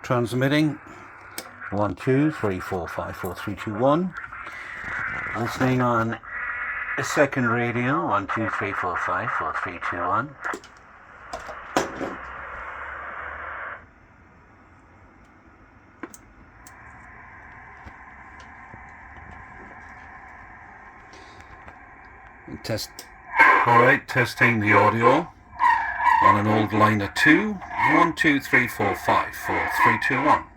Transmitting 1 2 3 4 5 4 3 2 1. Listening on a second radio 1 2 3 4 5 4 3 2 1. Test. Alright, testing the audio on an old line of 2. 1 2 3 4 5 4 3 2 1.